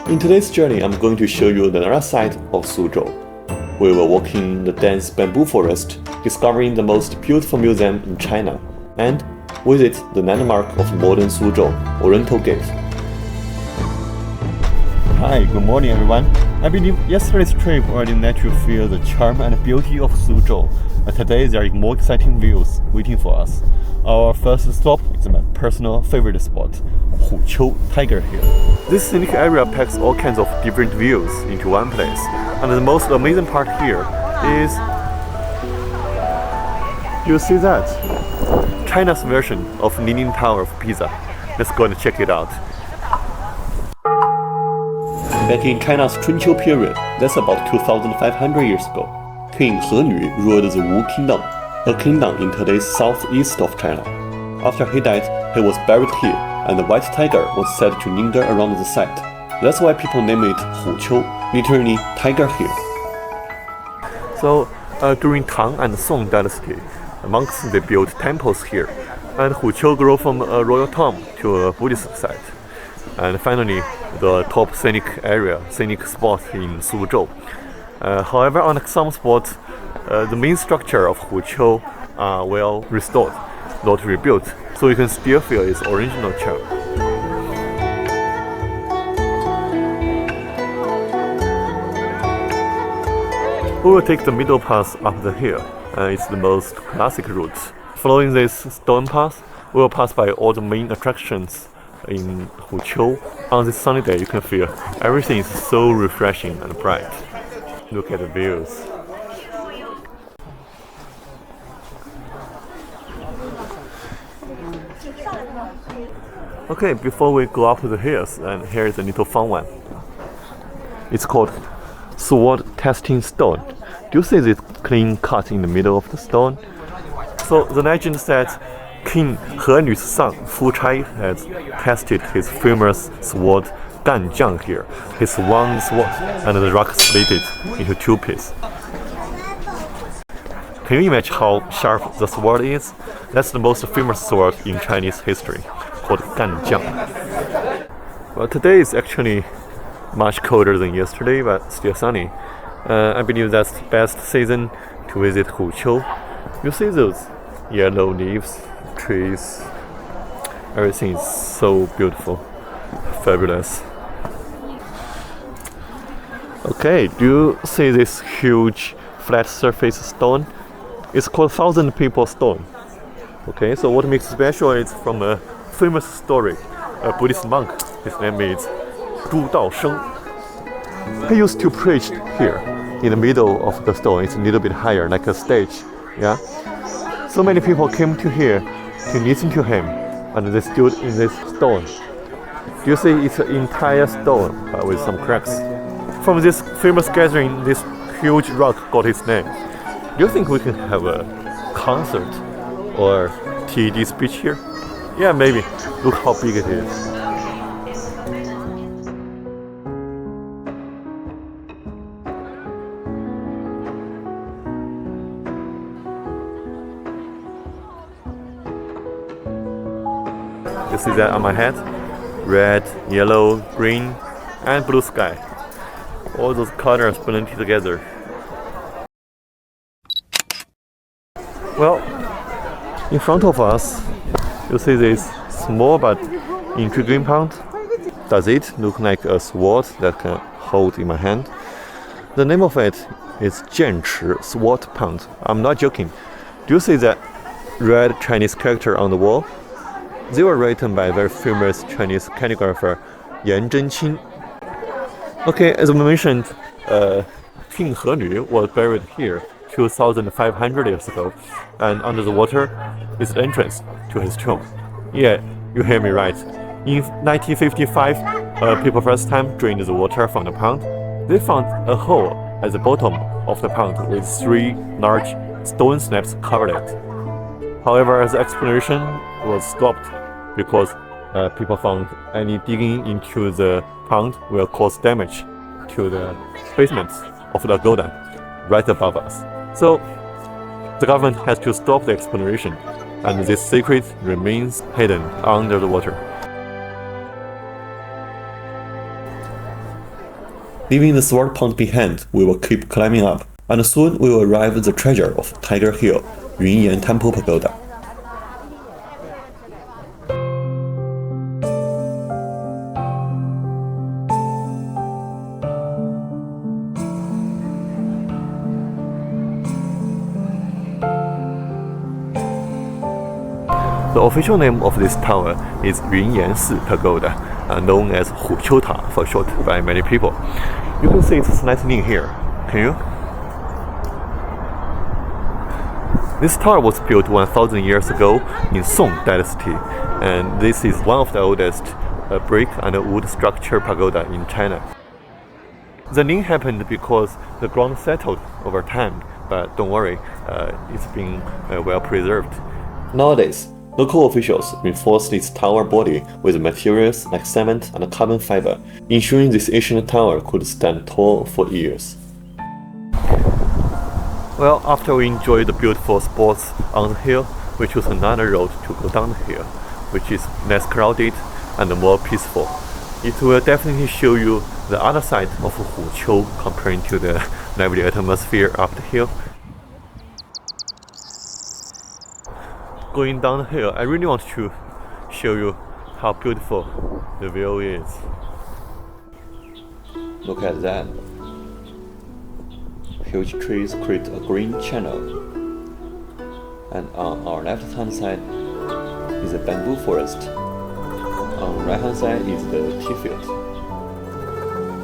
In today's journey, I'm going to show you the other side of Suzhou. We will walk in the dense bamboo forest, discovering the most beautiful museum in China, and visit the landmark of modern Suzhou, Oriental Gate. Hi, good morning everyone. I believe yesterday's trip already let you feel the charm and beauty of Suzhou. And today there are more exciting views waiting for us. Our first stop is my personal favorite spot, Huqiu Tiger Hill. This scenic area packs all kinds of different views into one place. And the most amazing part here is, you see that? China's version of Leaning Tower of Pisa. Let's go and check it out. Back in China's Chunqiu period, that's about 2,500 years ago, King Henry ruled the Wu Kingdom, a kingdom in today's southeast of China. After he died, he was buried here, and the white tiger was said to linger around the site. That's why people name it Huqiu, literally Tiger Hill. So, during Tang and Song dynasty, monks they built temples here, and Huqiu grew from a royal tomb to a Buddhist site. And finally, the top scenic spot in Suzhou. However, on some spots, the main structure of Huqiu are well restored, not rebuilt, so you can still feel its original charm. We will take the middle path up the hill, and it's the most classic route. Following this stone path, we will pass by all the main attractions in Huqiu. On this sunny day, you can feel everything is so refreshing and bright. Look at the views. Okay, before we go up the hills, and here is a little fun one. It's called sword testing stone. Do you see this clean cut in the middle of the stone? So the legend said King Henyu's son Fu Chai had tested his famous sword Ganjiang here. He swung the sword and the rock split it into two pieces. Can you imagine how sharp the sword is? That's the most famous sword in Chinese history, called Ganjiang. Well, today is actually much colder than yesterday, but still sunny. I believe that's the best season to visit Huqiu. You see those yellow leaves, trees, everything is so beautiful, fabulous. Okay, do you see this huge flat surface stone? It's called Thousand People Stone. Okay, so what makes it special is from a famous story, a Buddhist monk. His name is Zhu Daosheng. He used to preach here in the middle of the stone. It's a little bit higher, like a stage. Yeah. So many people came to here to listen to him, and they stood in this stone. Do you see it's an entire stone with some cracks? From this famous gathering, this huge rock got its name. Do you think we can have a concert or TED speech here? Yeah, maybe. Look how big it is. You see that on my head? Red, yellow, green, and blue sky. All those colors blended together. Well, in front of us, you see this small but intriguing pond. Does it look like a sword that I can hold in my hand? The name of it is Jianchi Sword Pond. I'm not joking. Do you see that red Chinese character on the wall? They were written by a very famous Chinese calligrapher Yan Zhenqing. Okay, as we mentioned, King Henyu was buried here 2,500 years ago, and under the water is the entrance to his tomb. Yeah, you hear me right. In 1955, people first time drained the water from the pond. They found a hole at the bottom of the pond with 3 large stone slabs covered it. However, the exploration was stopped because people found any digging into the pond will cause damage to the basement of the golden right above us. So the government has to stop the exploration, and this secret remains hidden under the water. Leaving the sword pond behind, we will keep climbing up, and soon we will arrive at the treasure of Tiger Hill, Yunyan Temple Pagoda. The official name of this tower is Yunyan Pagoda, known as Huqiu Ta for short by many people. You can see it's slightly in here, can you? This tower was built 1000 years ago in Song Dynasty, and this is one of the oldest brick and wood structure pagoda in China. The name happened because the ground settled over time, but don't worry, it's been well preserved. Nowadays, local officials reinforced its tower body with materials like cement and carbon fiber, ensuring this ancient tower could stand tall for years. Well, after we enjoyed the beautiful spots on the hill, we chose another road to go down the hill, which is less crowded and more peaceful. It will definitely show you the other side of Huqiu comparing to the lively atmosphere up the hill. Going down the hill, I really want to show you how beautiful the view is. Look at that. Huge trees create a green channel. And on our left hand side is a bamboo forest. On the right hand side is the tea field.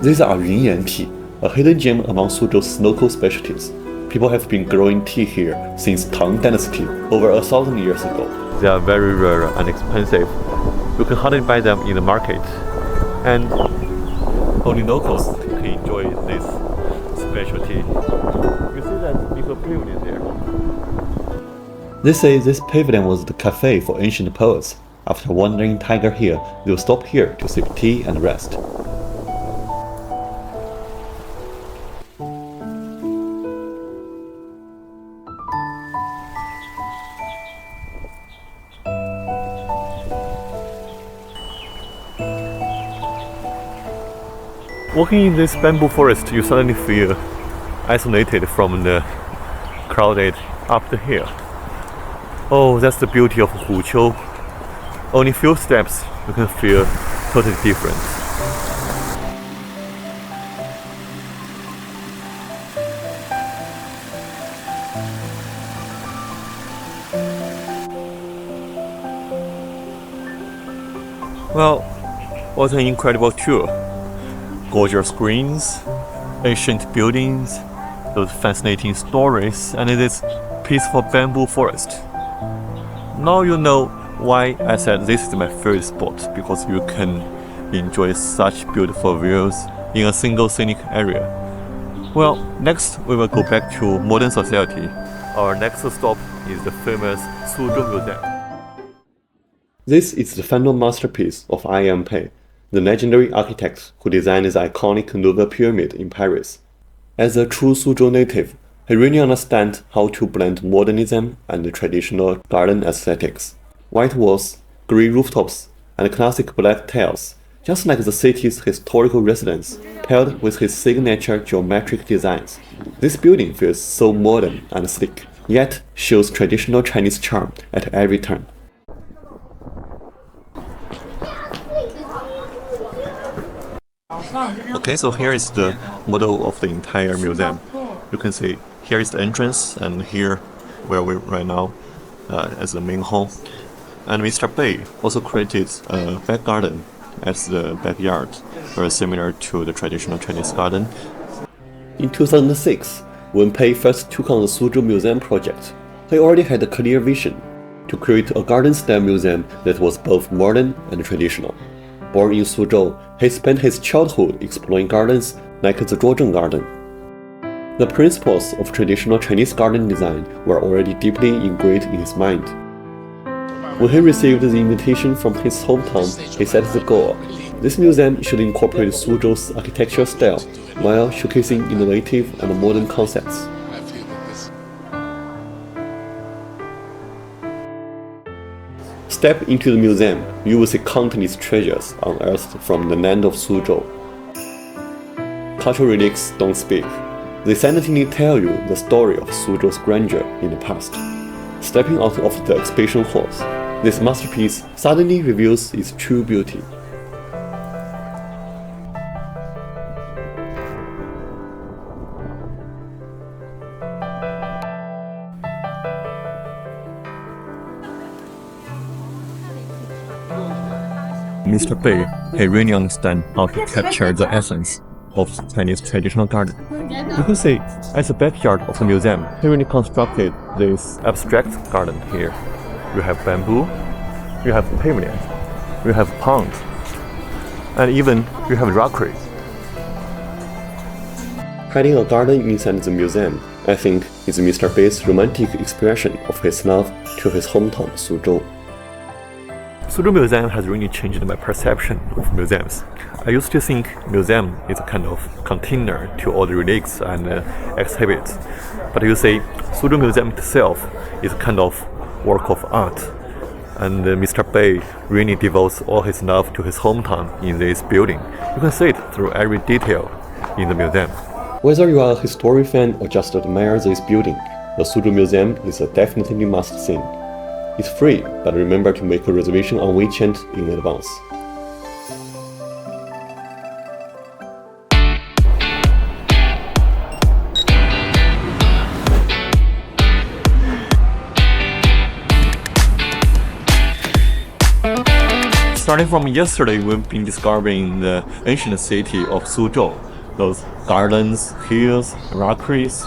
These are Yunyan tea, a hidden gem among Suzhou's local specialties. People have been growing tea here since Tang Dynasty, over 1000 years ago. They are very rare and expensive. You can hardly buy them in the market. And only locals can enjoy this specialty. You see that little pavilion there? They say this pavilion was the cafe for ancient poets. After wandering Tiger Hill, they will stop here to sip tea and rest. Walking in this bamboo forest, you suddenly feel isolated from the crowded up the hill. Oh, that's the beauty of Huqiu. Only few steps, you can feel totally different. Well, what an incredible tour. Gorgeous screens, ancient buildings, those fascinating stories, and this peaceful bamboo forest. Now you know why I said this is my favorite spot, because you can enjoy such beautiful views in a single scenic area. Well, next we will go back to modern society. Our next stop is the famous Suzhou Museum. This is the final masterpiece of I Am Pei, the legendary architect who designed the iconic Louvre Pyramid in Paris. As a true Suzhou native, he really understands how to blend modernism and the traditional garden aesthetics. White walls, green rooftops, and classic black tiles, just like the city's historical residence, paired with his signature geometric designs. This building feels so modern and sleek, yet shows traditional Chinese charm at every turn. Okay, so here is the model of the entire museum. You can see here is the entrance, and here where we right now as the main hall. And Mr. Bei also created a back garden as the backyard, very similar to the traditional Chinese garden. In 2006, when Pei first took on the Suzhou Museum project, he already had a clear vision to create a garden-style museum that was both modern and traditional. Born in Suzhou, he spent his childhood exploring gardens like the Zhuozheng Garden. The principles of traditional Chinese garden design were already deeply ingrained in his mind. When he received the invitation from his hometown, he set the goal: this museum should incorporate Suzhou's architectural style while showcasing innovative and modern concepts. Step into the museum, you will see countless treasures unearthed from the land of Suzhou. cultural relics don't speak. They silently tell you the story of Suzhou's grandeur in the past. Stepping out of the exhibition halls, this masterpiece suddenly reveals its true beauty. Mr. Bei, he really understands how to capture the essence of Chinese traditional garden. You can see, as the backyard of the museum, he really constructed this abstract garden here. You have bamboo, you have pavement, you have ponds, and even you have rockery. Hiding a garden inside the museum, I think, is Mr. Bei's romantic expression of his love to his hometown, Suzhou. Suzhou Museum has really changed my perception of museums. I used to think museum is a kind of container to all the relics and exhibits. But you see, Suzhou Museum itself is a kind of work of art. And Mr. Bei really devotes all his love to his hometown in this building. You can see it through every detail in the museum. Whether you are a history fan or just admire this building, the Suzhou Museum is a definitely must-see. It's free, but remember to make a reservation on WeChat in advance. Starting from yesterday, we've been discovering the ancient city of Suzhou. Those gardens, hills, rockeries.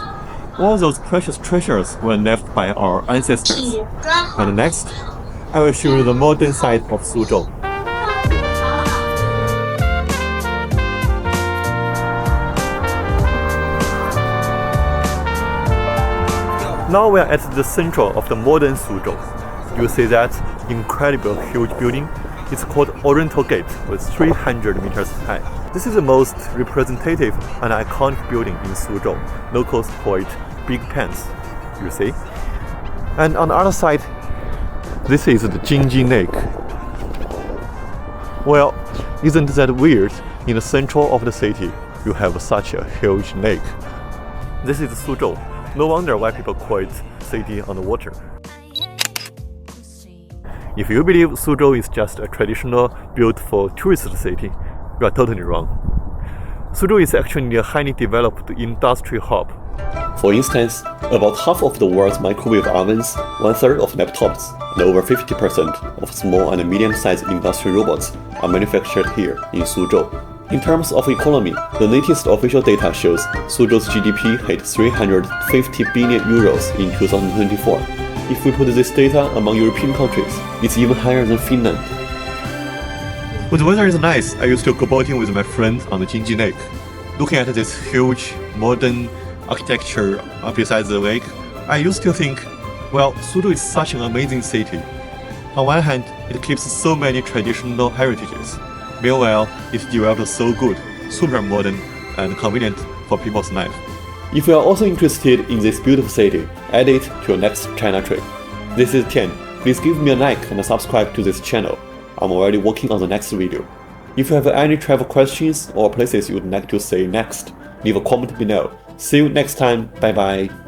All those precious treasures were left by our ancestors. And next, I will show you the modern side of Suzhou. Now we are at the central of the modern Suzhou. You see that incredible huge building. It's called Oriental Gate with 300 meters high. This is the most representative and iconic building in Suzhou. Locals call it Big Pants, you see. And on the other side, this is the Jingjing Lake. Well, isn't that weird? In the center of the city, you have such a huge lake. This is Suzhou. No wonder why people call it city on the water. If you believe Suzhou is just a traditional, beautiful tourist city, you are totally wrong. Suzhou is actually a highly developed industrial hub. For instance, about half of the world's microwave ovens, 1/3 of laptops, and over 50% of small and medium-sized industrial robots are manufactured here in Suzhou. In terms of economy, the latest official data shows Suzhou's GDP hit 350 billion euros in 2024. If we put this data among European countries, it's even higher than Finland. When the weather is nice, I used to go boating with my friends on the Jingjing Lake. Looking at this huge, modern architecture beside the lake, I used to think, well, Suzhou is such an amazing city. On one hand, it keeps so many traditional heritages. Meanwhile, it's developed so good, super modern, and convenient for people's life. If you are also interested in this beautiful city, add it to your next China trip. This is Tian. Please give me a like and subscribe to this channel. I'm already working on the next video. If you have any travel questions or places you would like to see next, leave a comment below. See you next time. Bye bye.